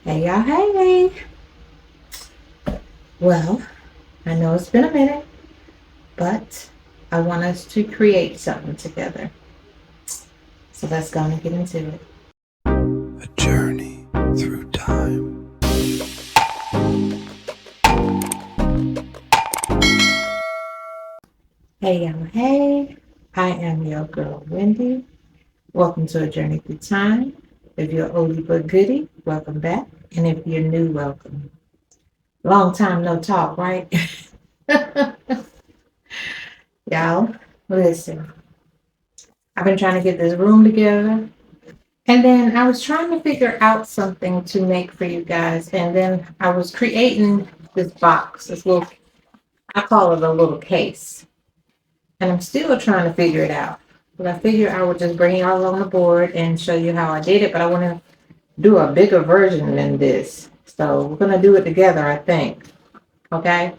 Hey y'all, hey. Well, I know it's been a minute, but I want us to create something together. So let's go and get into it. A journey through time. Hey y'all, hey. I am your girl, Wendy. Welcome to A Journey Through Time. If you're oldie but goodie, welcome back. And if you're new, welcome. Long time no talk, right? Y'all, listen. I've been trying to get this room together. And then I was trying to figure out something to make for you guys. And then I was creating this box, this little, I call it a little case. And I'm still trying to figure it out. But I figured I would just bring y'all on the board and show you how I did it. But I want to do a bigger version than this. So we're going to do it together, I think. Okay?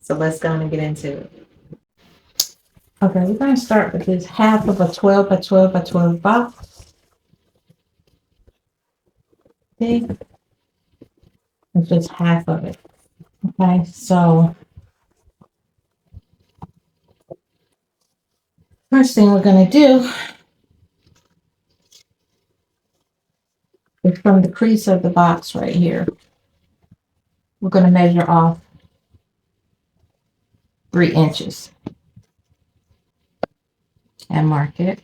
So let's go and get into it. Okay, we're going to start with this half of a 12 by 12 by 12 box. See? It's just half of it. Okay, so first thing we're going to do is from the crease of the box right here, we're going to measure off 3 inches and mark it.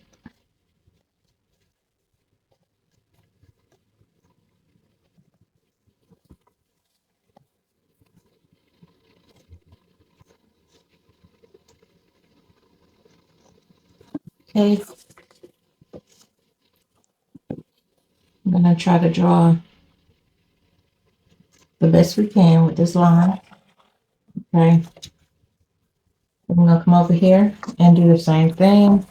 Okay, I'm going to try to draw the best we can with this line. Okay, I'm going to come over here and do the same thing.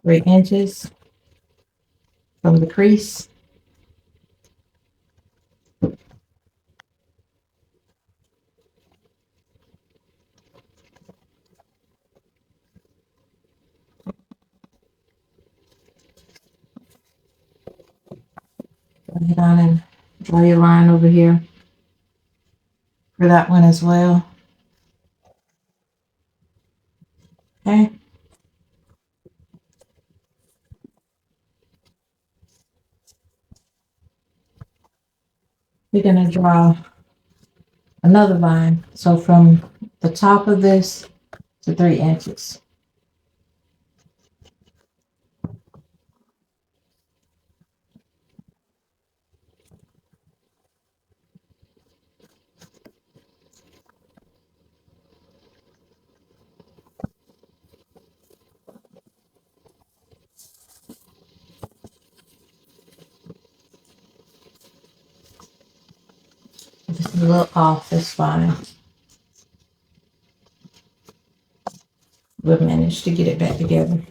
3 inches from the crease. Go ahead on and draw your line over here for that one as well. Okay. We're going to draw another line. So from the top of this to 3 inches. If it's a little off, it's fine. We'll manage to get it back together.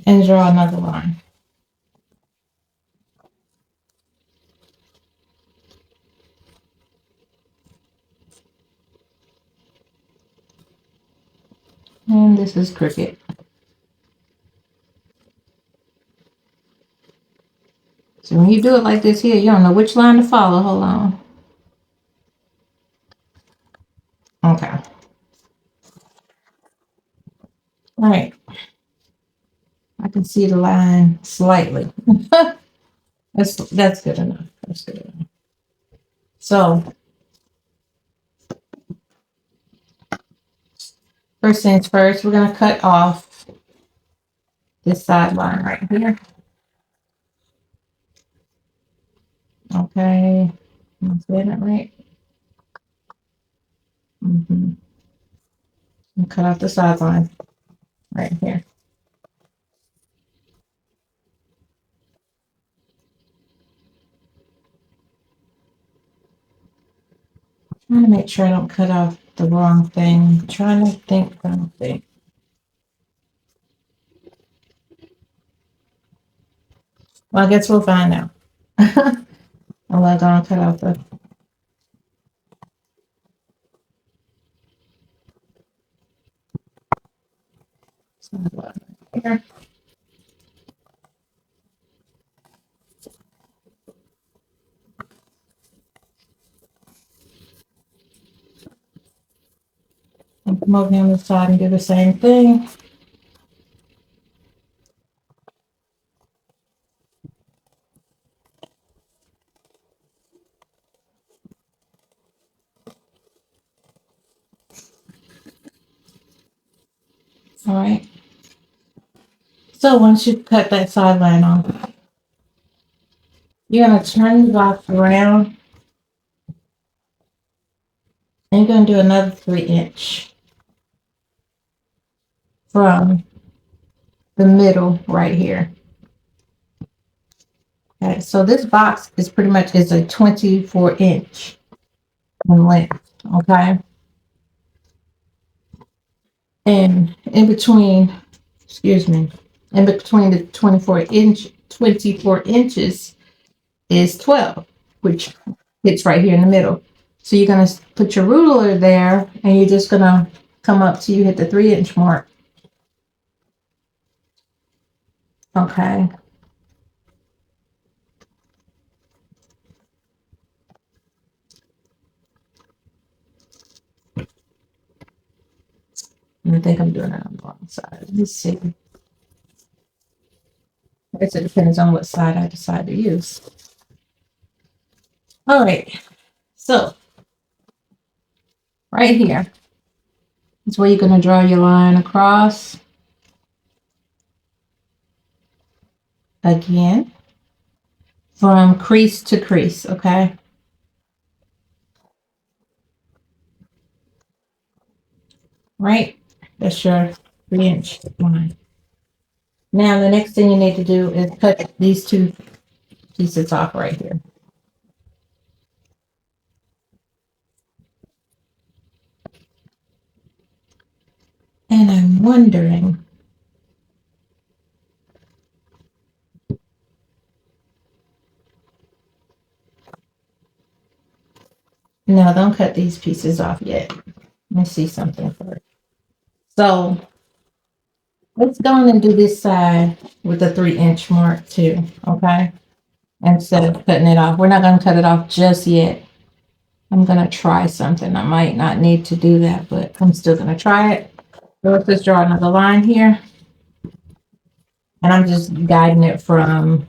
And draw another line. And this is crooked. So when you do it like this here, you don't know which line to follow. Hold on. Okay. All right. I can see the line slightly. That's good enough. That's good enough. So first things first, we're gonna cut off this side line right here. Okay. Am I saying it right? And cut off the side line right here. Trying to make sure I don't cut off the wrong thing. Trying to think. Well, I guess we'll find out. I'm not gonna cut off the Here. And come over on the side and do the same thing. All right. So once you cut that sideline off, you're going to turn the box around and you're going to do another 3" from the middle right here. Okay, so this box is pretty much is a 24" in length. Okay. And in between, excuse me, in between the 24 inches is 12, which hits right here in the middle. So you're going to put your ruler there and you're just going to come up till you hit the 3" mark. Okay. I think I'm doing it on the wrong side. Let me see. I guess it depends on what side I decide to use. All right. So right here is where you're going to draw your line across. Again, from crease to crease, okay? Right? That's your 3" line. Now, the next thing you need to do is cut these 2 pieces off right here. And I'm wondering, no, don't cut these pieces off yet. Let me see something first. So let's go on and do this side with the 3" mark too, okay? Instead of cutting it off. We're not going to cut it off just yet. I'm going to try something. I might not need to do that, but I'm still going to try it. So let's just draw another line here. And I'm just guiding it from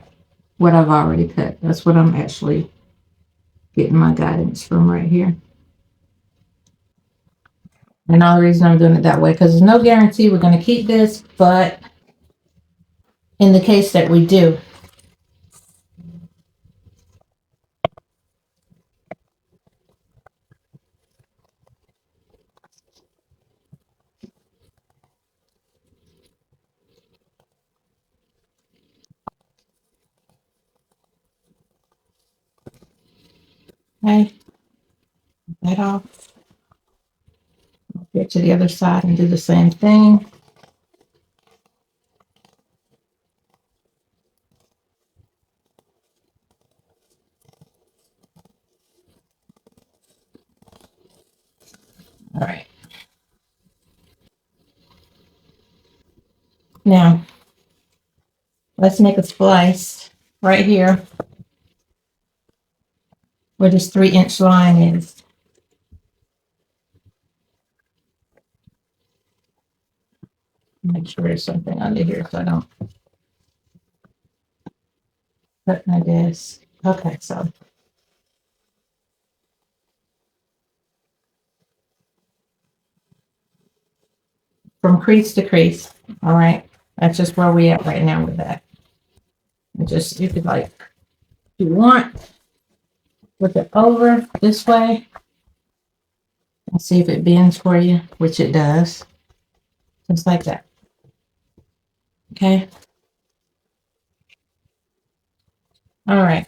what I've already cut. That's what I'm actually getting my guidance from right here. And all the reason I'm doing it that way, because there's no guarantee we're going to keep this, but in the case that we do, okay, that off. Get to the other side and do the same thing. All right. Now, let's make a splice right here where this 3" line is. Make sure there's something under here so I don't cut my disc. Okay, so from crease to crease. All right. That's just where we at right now with that. And just, you could like, if you want, flip it over this way and see if it bends for you, which it does. Just like that. Okay. All right.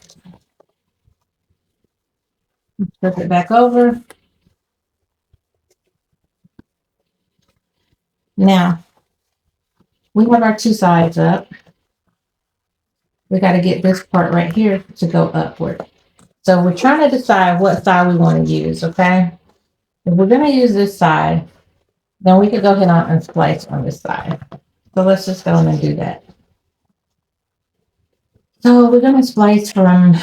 Flip it back over. Now, we have our 2 sides up. We got to get this part right here to go upward. So we're trying to decide what side we want to use, okay? If we're going to use this side, then we could go ahead on and splice on this side. So let's just go and do that. So we're going to splice from,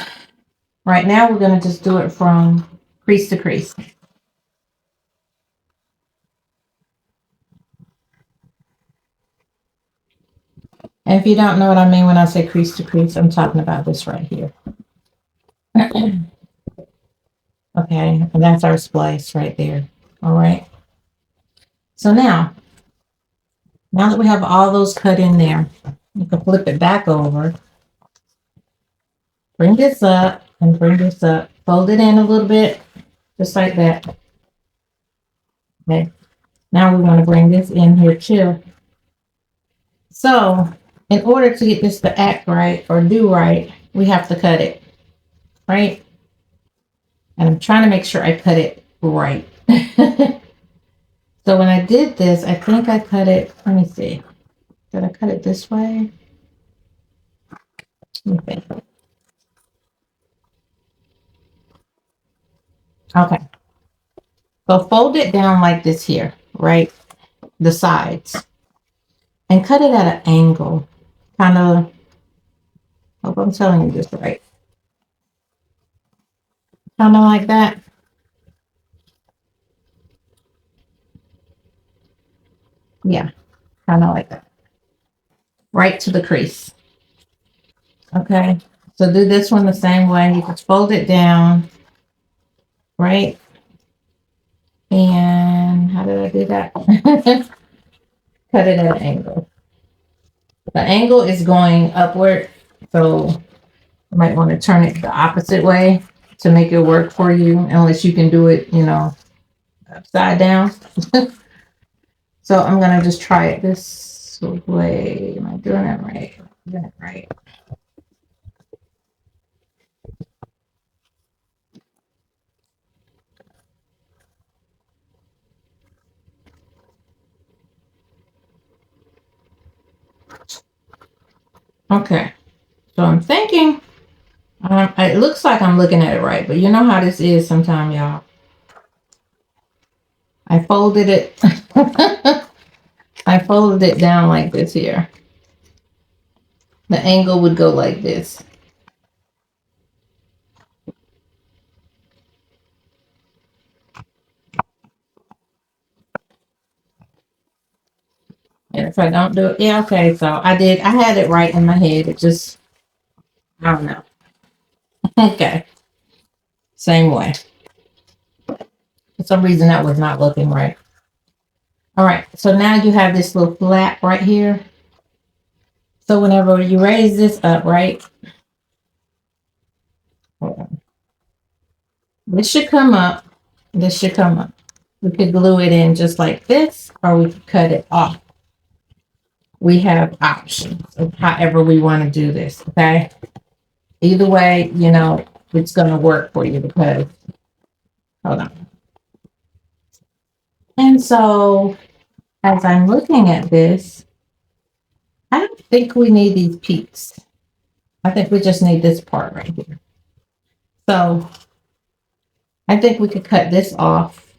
right now we're going to just do it from crease to crease. And if you don't know what I mean when I say crease to crease, I'm talking about this right here. Okay, and that's our splice right there. All right. So now that we have all those cut in there, you can flip it back over, bring this up and bring this up, fold it in a little bit, just like that. Okay. Now we want to bring this in here too. So in order to get this to act right or do right, we have to cut it, right? And I'm trying to make sure I cut it right. So when I did this, I think I cut it, let me see. Did I cut it this way? Okay. Okay. So fold it down like this here, right? The sides. And cut it at an angle. Kind of, hope I'm telling you this right. Kind of like that. Yeah, kind of like that. Right to the crease. Okay. So do this one the same way. You just fold it down, right? And how did I do that? Cut it at an angle. The angle is going upward, so you might want to turn it the opposite way to make it work for you, unless you can do it, upside down. So I'm gonna just try it this way. Am I doing it right? Doing it right. Okay. So I'm thinking, it looks like I'm looking at it right, but you know how this is sometimes, y'all. I folded it. I folded it down like this here. The angle would go like this. And if I don't do it, yeah, okay. So I had it right in my head. It just, I don't know. Okay. Same way. For some reason that was not looking right. All right. So now you have this little flap right here. So whenever you raise this up, right? Hold on. This should come up. This should come up. We could glue it in just like this, or we could cut it off. We have options of however we want to do this, okay? Either way, it's going to work for you because, hold on. And so as I'm looking at this, I don't think we need these peaks. I think we just need this part right here. So I think we could cut this off,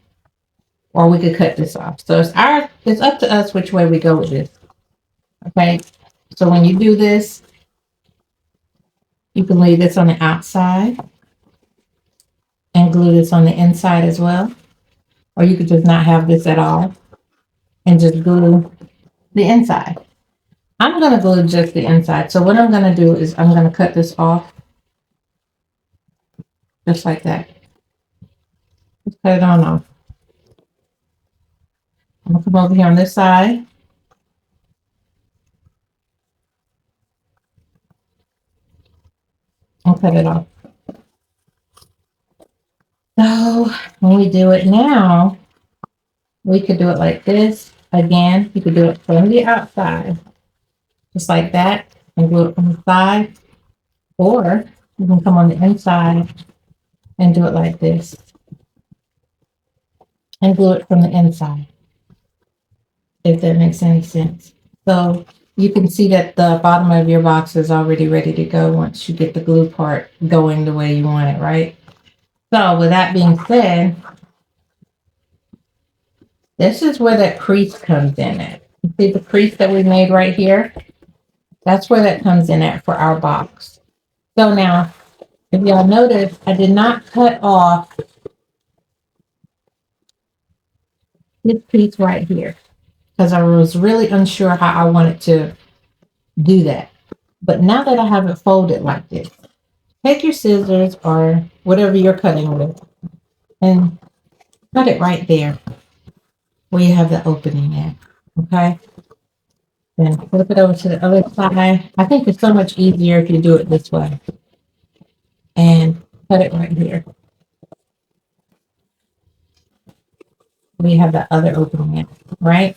or we could cut this off. So it's up to us which way we go with this. Okay. So when you do this, you can lay this on the outside and glue this on the inside as well. Or you could just not have this at all and just glue the inside. I'm going to glue just the inside. So what I'm going to do is I'm going to cut this off just like that. Just cut it on off. I'm going to come over here on this side. And cut it off. So when we do it now, we could do it like this. Again, you could do it from the outside, just like that, and glue it from the side. Or you can come on the inside and do it like this and glue it from the inside, if that makes any sense. So you can see that the bottom of your box is already ready to go once you get the glue part going the way you want it, right? So with that being said, this is where that crease comes in at. See the crease that we made right here? That's where that comes in at for our box. So now, if y'all notice, I did not cut off this piece right here because I was really unsure how I wanted to do that. But now that I have it folded like this, take your scissors or whatever you're cutting with and cut it right there where you have the opening at. Okay? Then flip it over to the other side. I think it's so much easier if you do it this way. And cut it right here. We have the other opening at, right?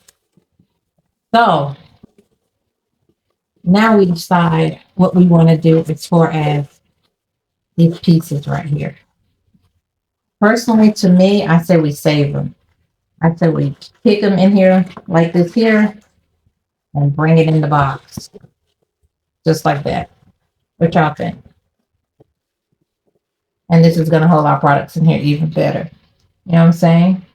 So now we decide what we want to do as far as these pieces right here. Personally, to me, I say we save them. I say we kick them in here like this here and bring it in the box. Just like that. What y'all think? And this is going to hold our products in here even better. You know what I'm saying?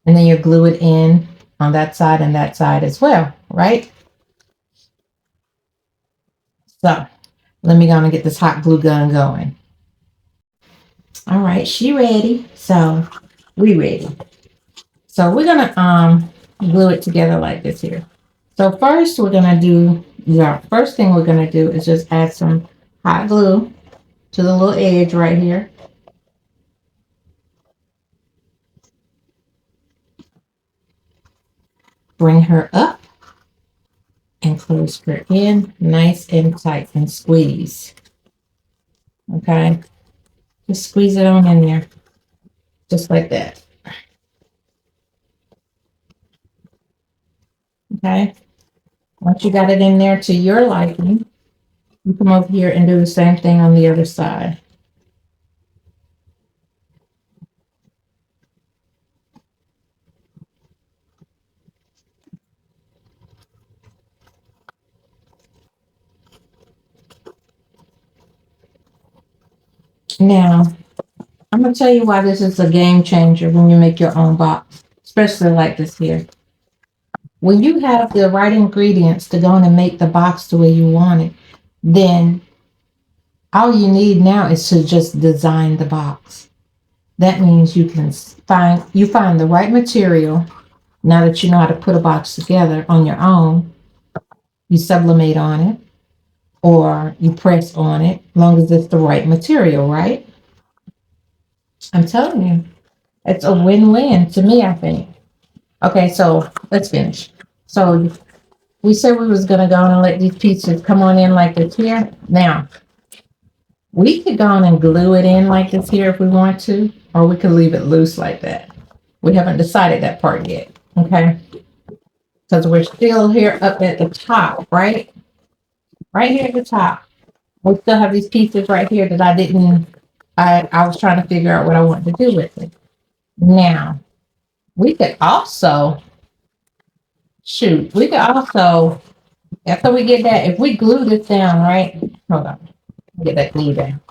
And then you glue it in on that side and that side as well, right? So let me go and get this hot glue gun going. All right, she ready. So we ready. So we're gonna glue it together like this here. So first we're gonna do, first thing we're gonna do is just add some hot glue to the little edge right here. Bring her up and close her in nice and tight and squeeze. Okay, just squeeze it on in there, just like that. Okay, once you got it in there to your liking, you come over here and do the same thing on the other side. Now, I'm going to tell you why this is a game changer when you make your own box, especially like this here. When you have the right ingredients to go in and make the box the way you want it, then all you need now is to just design the box. That means you can find the right material. Now that you know how to put a box together on your own, you sublimate on it or you press on it, as long as it's the right material, right? I'm telling you, it's a win-win to me, I think. Okay, so let's finish. So we said we was gonna go on and let these pieces come on in like this here. Now, we could go on and glue it in like this here if we want to, or we could leave it loose like that. We haven't decided that part yet, okay? Because we're still here up at the top, right? Right here at the top. We still have these pieces right here that I was trying to figure out what I want to do with it. Now, we could also, after we get that, if we glue this down, right? Hold on, get that glue down.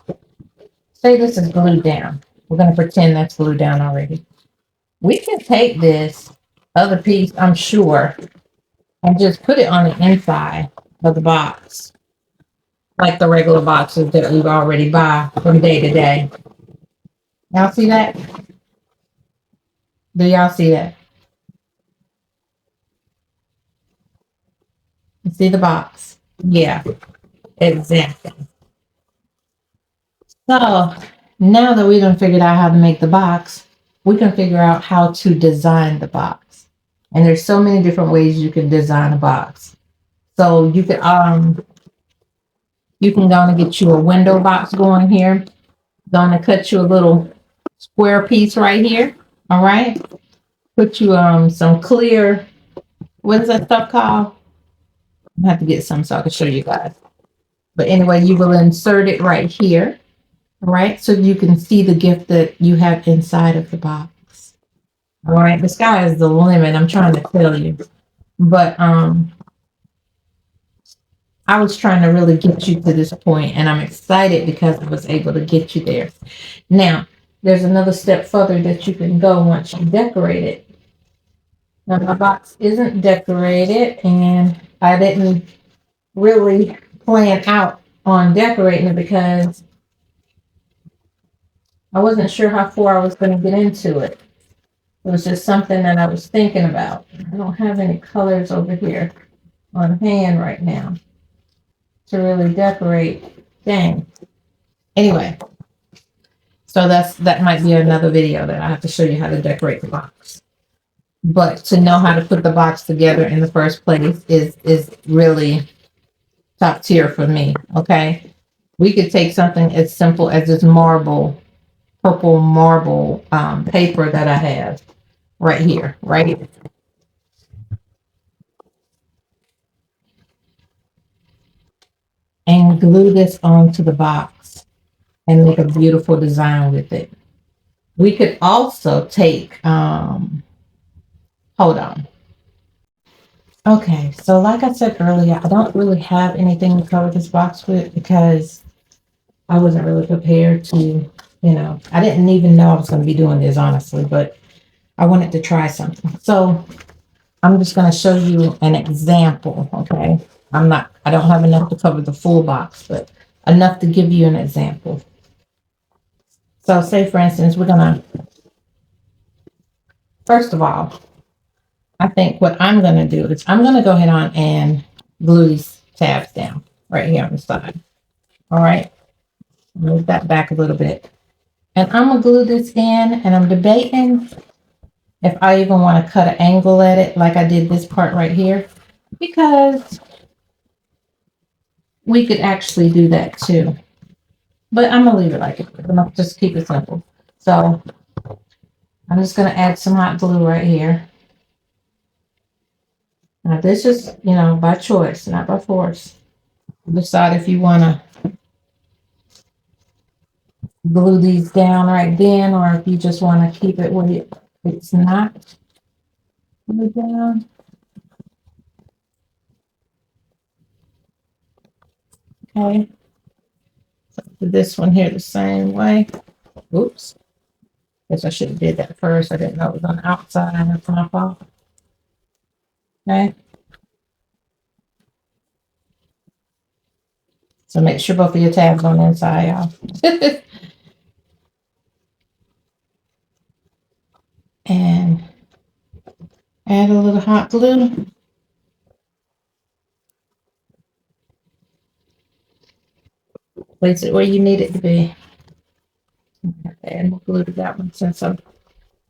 Say this is glued down. We're going to pretend that's glued down already. We can take this other piece, I'm sure, and just put it on the inside of the box, like the regular boxes that we've already buy from day to day. Y'all see that? Do y'all see that? You see the box? Yeah, exactly. So now that we done figured out how to make the box, we can figure out how to design the box. And there's so many different ways you can design a box. So you can go and get you a window box going here. Going to cut you a little square piece right here. All right. Put you some clear, what is that stuff called? I have to get some so I can show you guys. But anyway, you will insert it right here. All right, so you can see the gift that you have inside of the box. All right, the sky is the limit. I'm trying to tell you, but I was trying to really get you to this point, and I'm excited because I was able to get you there. Now, there's another step further that you can go once you decorate it. Now my box isn't decorated, and I didn't really plan out on decorating it because I wasn't sure how far I was going to get into it. It was just something that I was thinking about. I don't have any colors over here on hand right now to really decorate. Dang. Anyway, so that might be another video that I have to show you how to decorate the box. But to know how to put the box together in the first place is really top tier for me. Okay, we could take something as simple as this purple marble paper that I have right here, right? And glue this onto the box and make a beautiful design with it. We could also take, hold on. Okay, so like I said earlier, I don't really have anything to cover this box with because I wasn't really prepared to, I didn't even know I was going to be doing this, honestly, but I wanted to try something. So I'm just going to show you an example, okay? I don't have enough to cover the full box, but enough to give you an example. So say, for instance, first of all, I think what I'm going to do is I'm going to go ahead on and glue these tabs down right here on the side. All right. Move that back a little bit. And I'm going to glue this in, and I'm debating if I even want to cut an angle at it like I did this part right here, because we could actually do that too. But I'm going to leave it like it. I'm going to just keep it simple. So I'm just going to add some hot glue right here. Now this is, by choice, not by force. Decide if you want to glue these down right then, or if you just want to keep it where it's not glued down. Okay. So this one here the same way. Oops. Guess I should have did that first. I didn't know it was on the outside. That's my fault. Okay. So make sure both of your tabs on the inside, y'all. And add a little hot glue. Place it where you need it to be. Add more glue to that one since I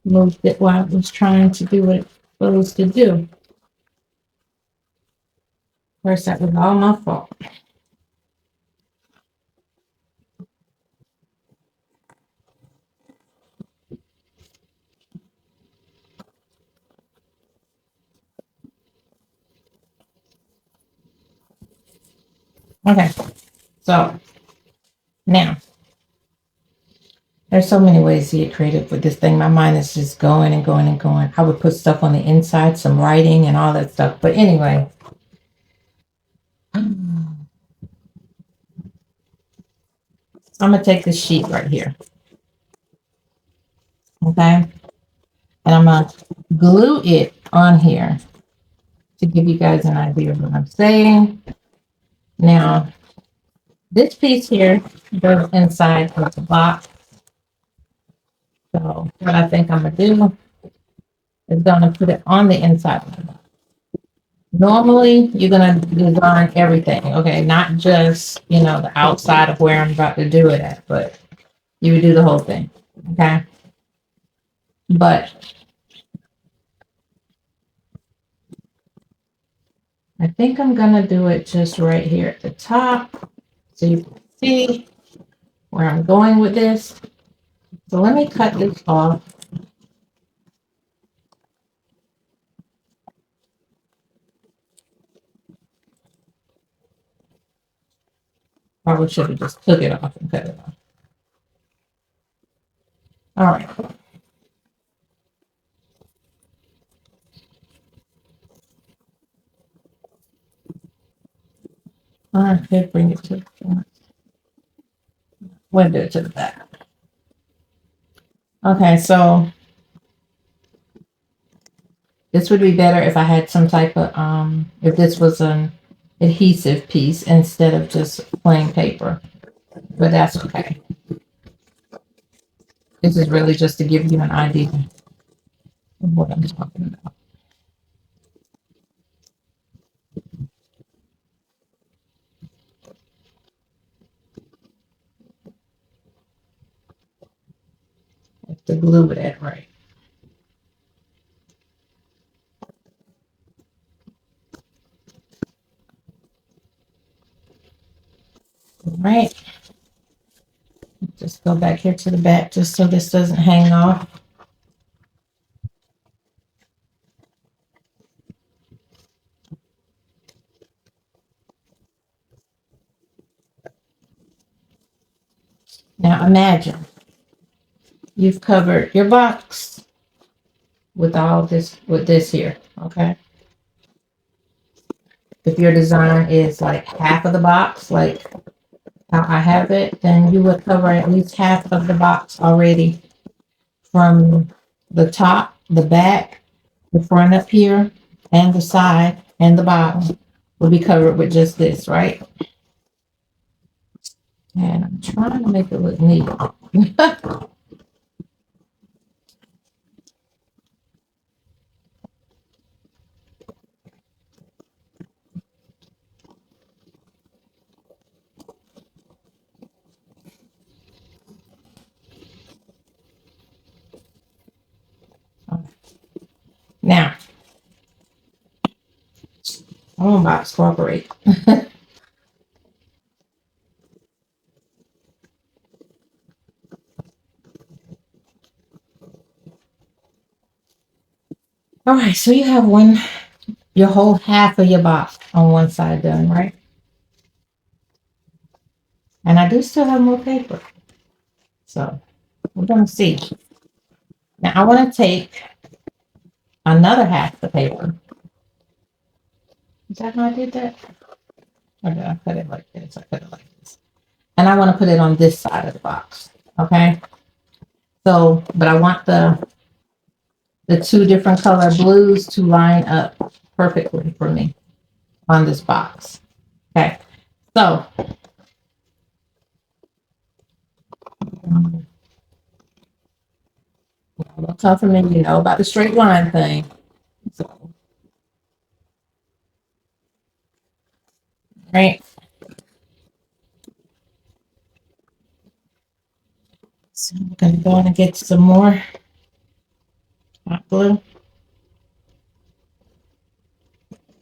moved it while I was trying to do what it was supposed to do. First, that was all my fault. Okay, so now there's so many ways to get creative with this thing. My mind is just going and going and going. I would put stuff on the inside, some writing and all that stuff. But anyway, I'm gonna take this sheet right here, okay, and I'm gonna glue it on here to give you guys an idea of what I'm saying. Now, this piece here goes inside of the box. So what I think I'm gonna do is gonna put it on the inside of the box. Normally, you're gonna design everything, okay? Not just, the outside of where I'm about to do it at, but you would do the whole thing, okay? But I think I'm gonna do it just right here at the top, so you can see where I'm going with this. So let me cut this off. Probably should have just took it off and cut it off. All right. All right, good. Bring it to the front. We'll do it to the back. Okay, so This would be better if I had some type of, if this was an adhesive piece instead of just plain paper, but that's okay. This is really just to give you an idea of what I'm talking about. Have to glue it right. All right. Just go back here to the back just so this doesn't hang off. Now imagine you've covered your box with all this, with this here, okay? If your design is like half of the box, like how I have it, then you would cover at least half of the box already from the top, the back, the front up here, and the side, and the bottom will be covered with just this, right? And I'm trying to make it look neat. Now, I want box cooperate. All right, so you have your whole half of your box on one side done, right? And I do still have more paper. So we're gonna see. Now I want to take another half of the paper. Is that how I did that? Or did I put it like this? I put it like this. And I want to put it on this side of the box. Okay. So, but I want the two different color blues to line up perfectly for me on this box. Okay. So don't come for me, you know about the straight line thing. So, right. So I'm gonna go in and get some more hot glue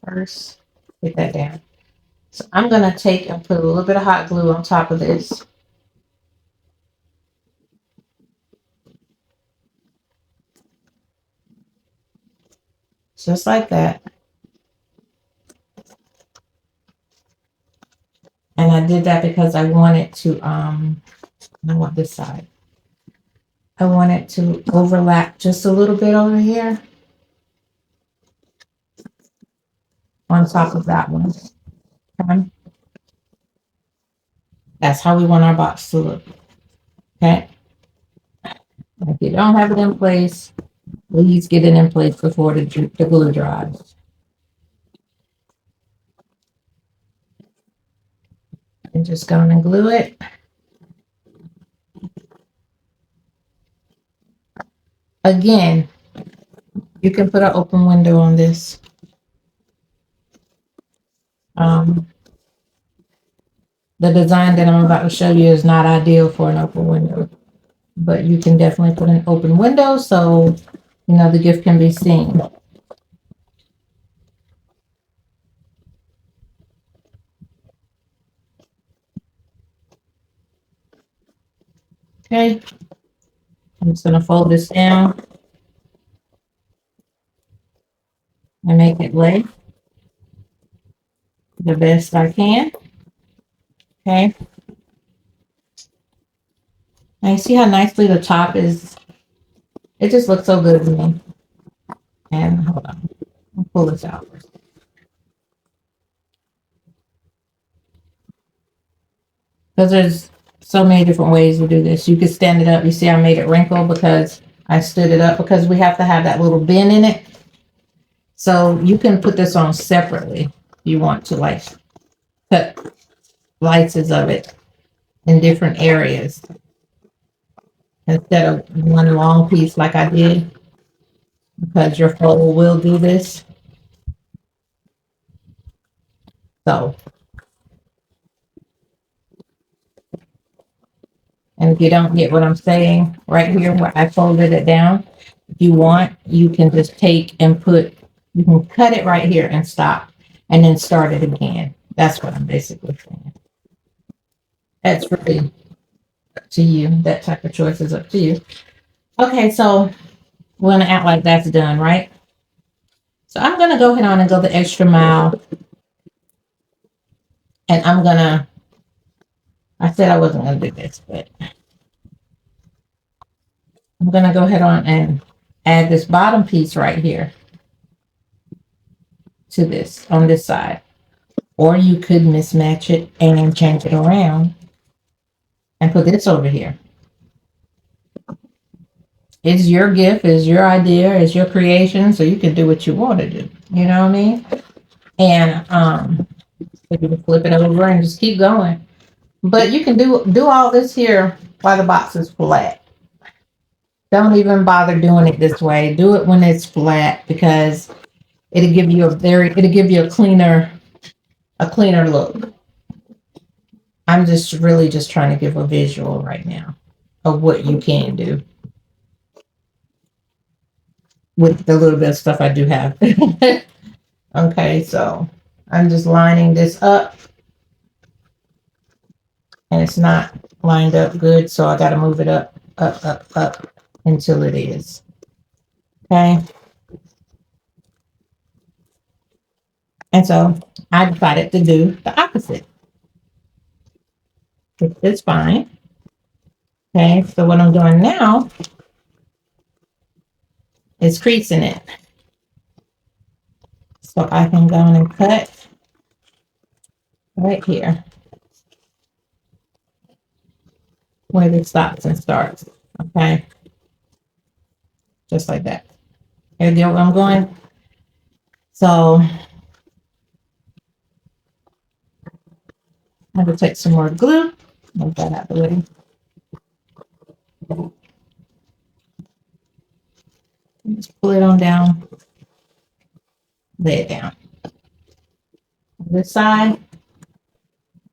first. Get that down. So I'm gonna take and put a little bit of hot glue on top of this. Just like that. And I did that because I wanted to, I want this side. I want it to overlap just a little bit over here on top of that one. Okay. That's how we want our box to look. Okay. If you don't have it in place, please get it in place before the glue dries. And just go and glue it. Again, you can put an open window on this. The design that I'm about to show you is not ideal for an open window, but you can definitely put an open window so you know the gift can be seen. Okay, I'm just gonna fold this down and make it lay the best I can. Okay. Now you see how nicely the top is. It just looks so good to me. And hold on, I'll pull this out first. Because there's so many different ways to do this. You could stand it up. You see I made it wrinkle because I stood it up because we have to have that little bend in it. So you can put this on separately if you want to, like cut slices of it in different areas instead of one long piece like I did, because your fold will do this. So, and if you don't get what I'm saying right here where I folded it down, if you want, you can just take and you can cut it right here and stop and then start it again. That's what I'm basically saying. That's really up to you. That type of choice is up to you. Okay, so we're gonna act like that's done, right? So I'm gonna go ahead on and go the extra mile, and I said I wasn't gonna do this, but I'm gonna go ahead on and add this bottom piece right here to this on this side. Or you could mismatch it and change it around and put this over here. It's your gift, it's your idea, it's your creation, so you can do what you want to do. You know what I mean? And if you can flip it over and just keep going. But you can do all this here while the box is flat. Don't even bother doing it this way. Do it when it's flat, because it'll give you a cleaner look. I'm just really just trying to give a visual right now of what you can do with the little bit of stuff I do have. Okay, so I'm just lining this up, and it's not lined up good, so I got to move it up until it is. Okay. And so I decided to do the opposite, which is fine. Okay, so what I'm doing now is creasing it. So I can go and cut right here where it stops and starts. Okay, just like that. You get where I'm going? So I'm going to take some more glue, move that out of the way. Just pull it on down, lay it down. On this side,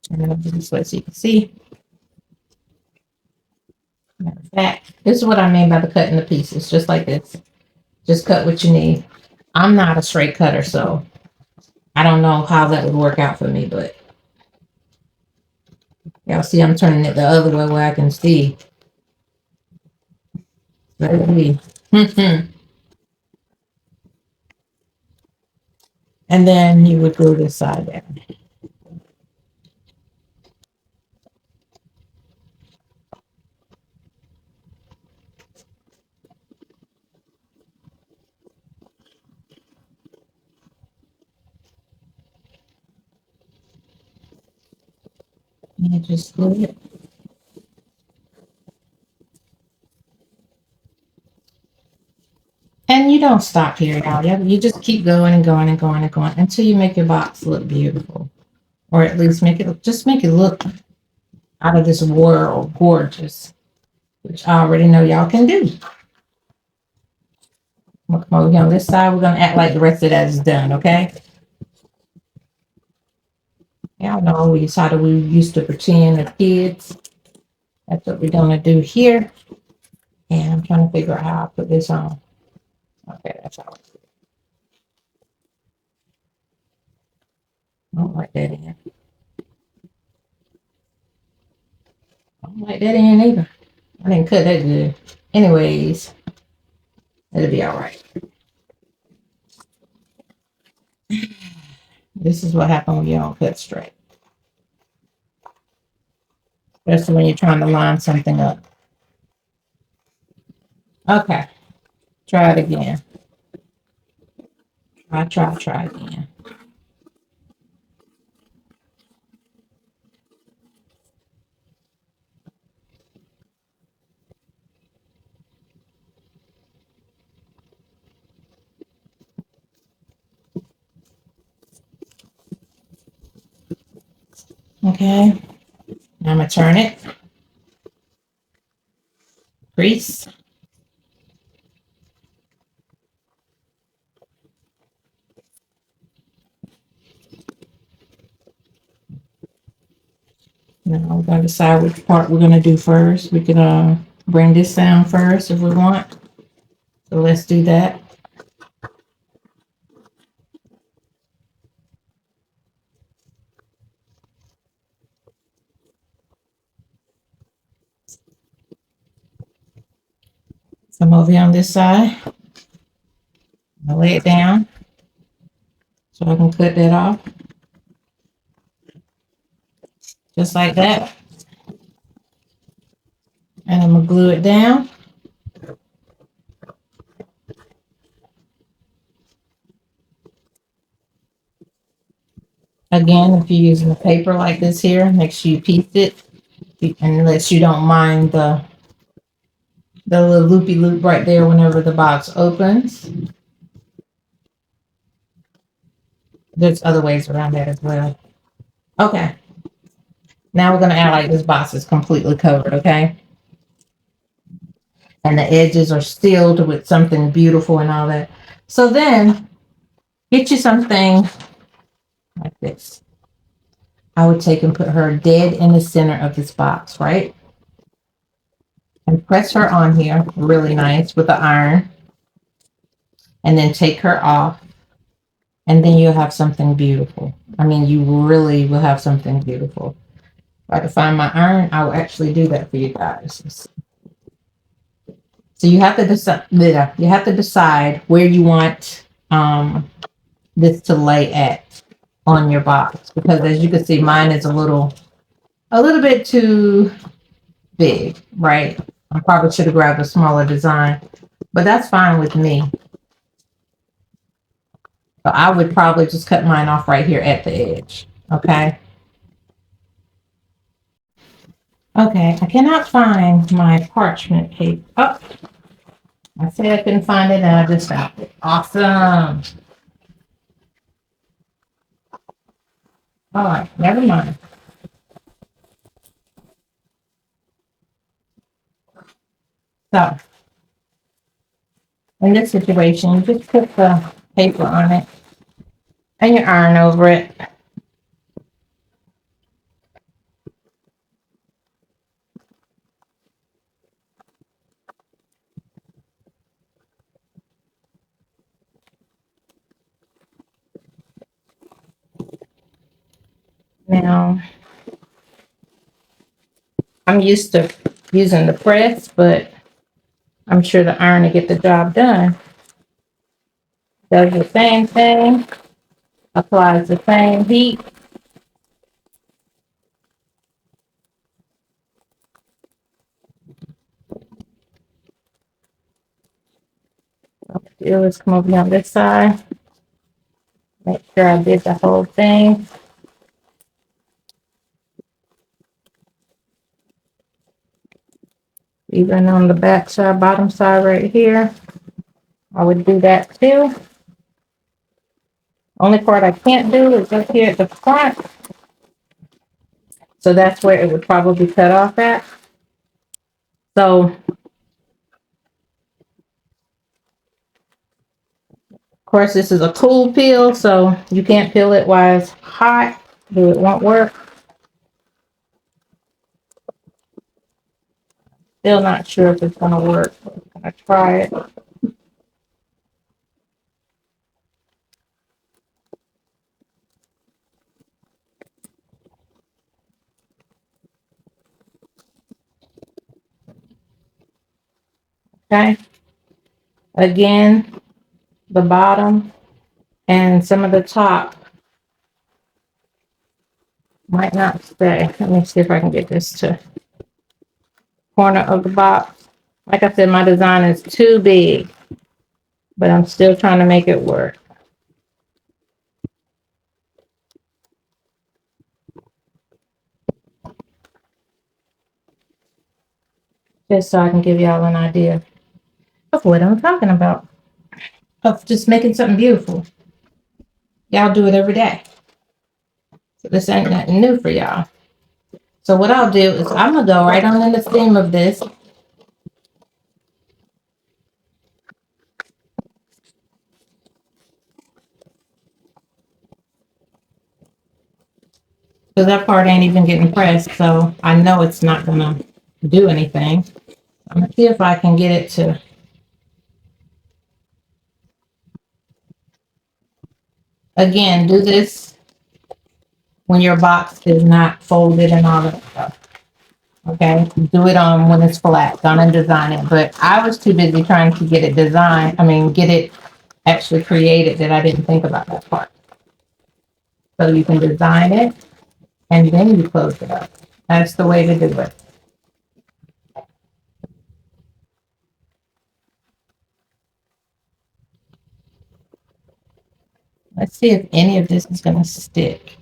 turn it over this way so you can see. Matter of fact, this is what I mean by the cutting the pieces, just like this. Just cut what you need. I'm not a straight cutter, so I don't know how that would work out for me, but y'all see I'm turning it the other way where I can see. Let me. And then you would glue this side down. And you just glue it. And you don't stop here, y'all. You just keep going and going and going and going until you make your box look beautiful. Or at least make it look out of this world gorgeous, which I already know y'all can do. Come over here on this side. We're gonna act like the rest of that is done, okay? Y'all know we used to pretend as kids. That's what we're gonna do here. And I'm trying to figure out how I put this on. Okay, that's how. I don't like that in. I don't like that in either. I didn't cut that good. Anyways, it'll be all right. This is what happens when you don't cut straight. Especially when you're trying to line something up. Okay, try it again. Try again. Okay, now I'm gonna turn it, crease. Now we're gonna decide which part we're gonna do first. We can bring this down first if we want. So let's do that. So I'm over here on this side. I'll lay it down so I can cut that off. Just like that. And I'm gonna glue it down. Again, if you're using a paper like this here, make sure you piece it, unless you don't mind the little loopy loop right there whenever the box opens. There's other ways around that as well. Okay. Now we're gonna act like this box is completely covered, okay? And the edges are sealed with something beautiful and all that. So then get you something like this. I would take and put her dead in the center of this box, right? And press her on here really nice with the iron. And then take her off. And then you'll have something beautiful. I mean, you really will have something beautiful. If I can find my iron, I will actually do that for you guys. So you have to decide. You have to decide where you want this to lay at on your box, because as you can see, mine is a little bit too big, right? I probably should have grabbed a smaller design, but that's fine with me. So I would probably just cut mine off right here at the edge. Okay. Okay, I cannot find my parchment paper. Oh, I said I couldn't find it and I just found it. Awesome. All right, never mind. So, in this situation, you just put the paper on it and you iron over it. Now, I'm used to using the press, but I'm sure the iron will get the job done. Does the same thing, applies the same heat. Let's come over on this side. Make sure I did the whole thing. Even on the back side, bottom side right here, I would do that too. Only part I can't do is up here at the front. So that's where it would probably cut off at. So, of course, this is a cool peel, so you can't peel it while it's hot. It won't work. Still not sure if it's gonna work. I'm gonna try it. Okay. Again, the bottom and some of the top might not stay. Let me see if I can get this to corner of the box. Like I said, my design is too big, but I'm still trying to make it work. Just so I can give y'all an idea of what I'm talking about. Of just making something beautiful. Y'all do it every day. So this ain't nothing new for y'all. So what I'll do is I'm gonna go right on in the theme of this. Because that part ain't even getting pressed, so I know it's not gonna do anything. I'm gonna see if I can get it to. Again, do this when your box is not folded and all that stuff. Okay, do it on when it's flat. Don't design it. But I was too busy trying to get it designed. Get it actually created that I didn't think about that part. So you can design it and then you close it up. That's the way to do it. Let's see if any of this is going to stick.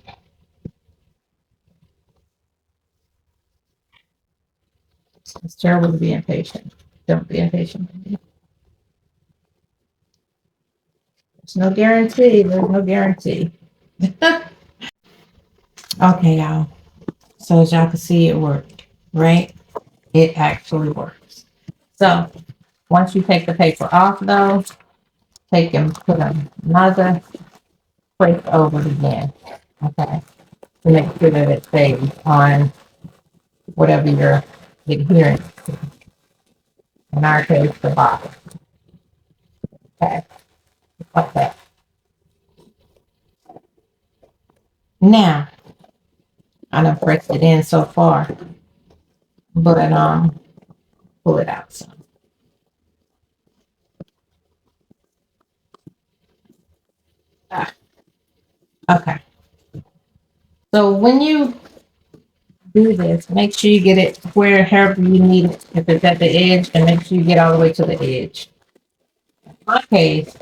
It's terrible to be impatient. Don't be impatient. There's no guarantee. There's no guarantee. Okay, y'all. So as y'all can see, it worked, right? It actually works. So once you take the paper off, though, take and put another place over it again, okay? To make sure that it stays on whatever you're adhering to. In our case, the bottom. Okay, like that. Now, I done pressed it in so far, but pull it out some. Ah, okay. So when you do this, make sure you get it wherever you need it. If it's at the edge, and make sure you get all the way to the edge. In my case,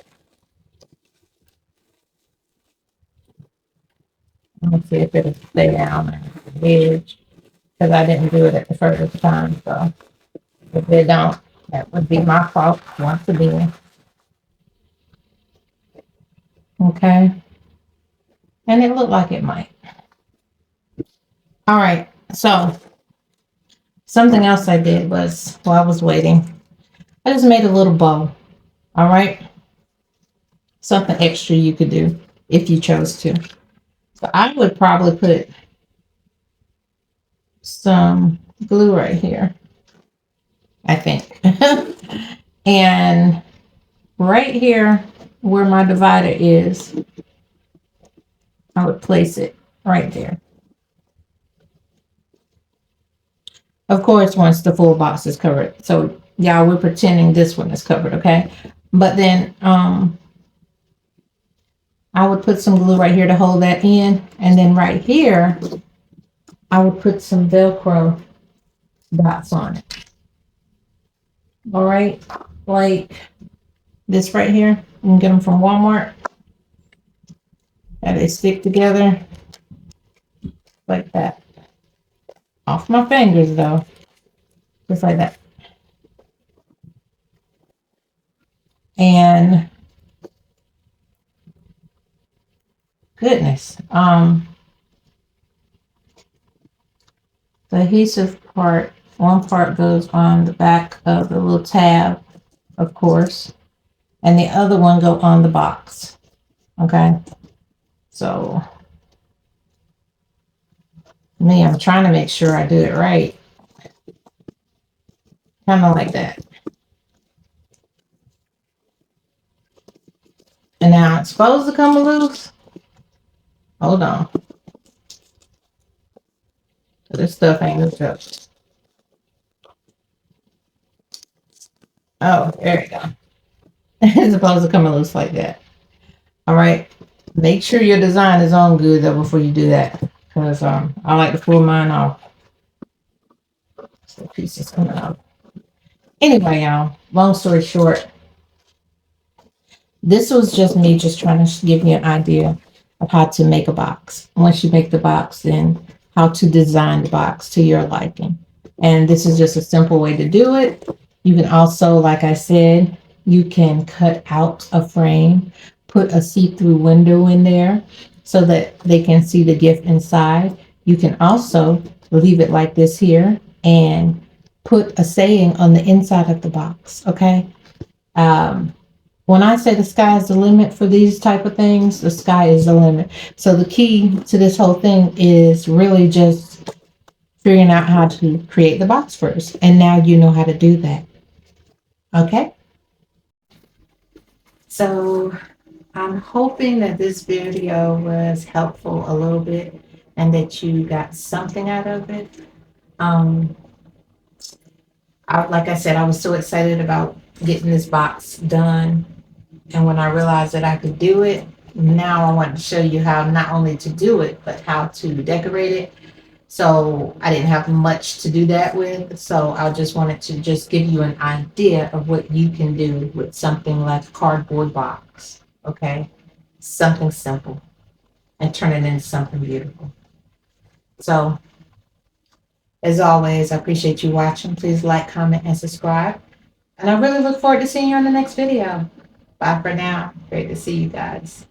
let me see if it'll stay down at the edge, because I didn't do it at the first time. So if it don't, that would be my fault once again. Okay. And it looked like it might. All right. So something else I did was, while I was waiting, I just made a little bow. All right. Something extra you could do if you chose to. So I would probably put some glue right here, I think. And right here where my divider is, I would place it right there. Of course, once the full box is covered. So y'all, we're pretending this one is covered, okay? But then I would put some glue right here to hold that in. And then right here, I would put some Velcro dots on it. All right, like this right here. You can get them from Walmart. And they stick together like that. Off my fingers though. Just like that. And goodness, the adhesive part, one part goes on the back of the little tab, of course, and the other one go on the box. Okay, so me, I'm trying to make sure I do it right. Kind of like that. And now it's supposed to come loose. Hold on. This stuff ain't loose up. Oh, there you go. It's supposed to come loose like that. All right. Make sure your design is on good though before you do that. Because I like to pull mine off. So the pieces coming out. Anyway, y'all, long story short, this was just me just trying to give you an idea of how to make a box. Once you make the box, then how to design the box to your liking. And this is just a simple way to do it. You can also, like I said, you can cut out a frame, put a see-through window in there so that they can see the gift inside. You can also leave it like this here and put a saying on the inside of the box. Okay. Um, when I say the sky is the limit for these type of things, the sky is the limit. So the key to this whole thing is really just figuring out how to create the box first. And now you know how to do that. Okay. So I'm hoping that this video was helpful a little bit and that you got something out of it. Um, like I said, I was so excited about getting this box done. And when I realized that I could do it, now I want to show you how not only to do it, but how to decorate it. So I didn't have much to do that with. So I just wanted to just give you an idea of what you can do with something like a cardboard box. Okay. Something simple and turn it into something beautiful. So as always, I appreciate you watching. Please like, comment, and subscribe. And I really look forward to seeing you on the next video. Bye for now. Great to see you guys.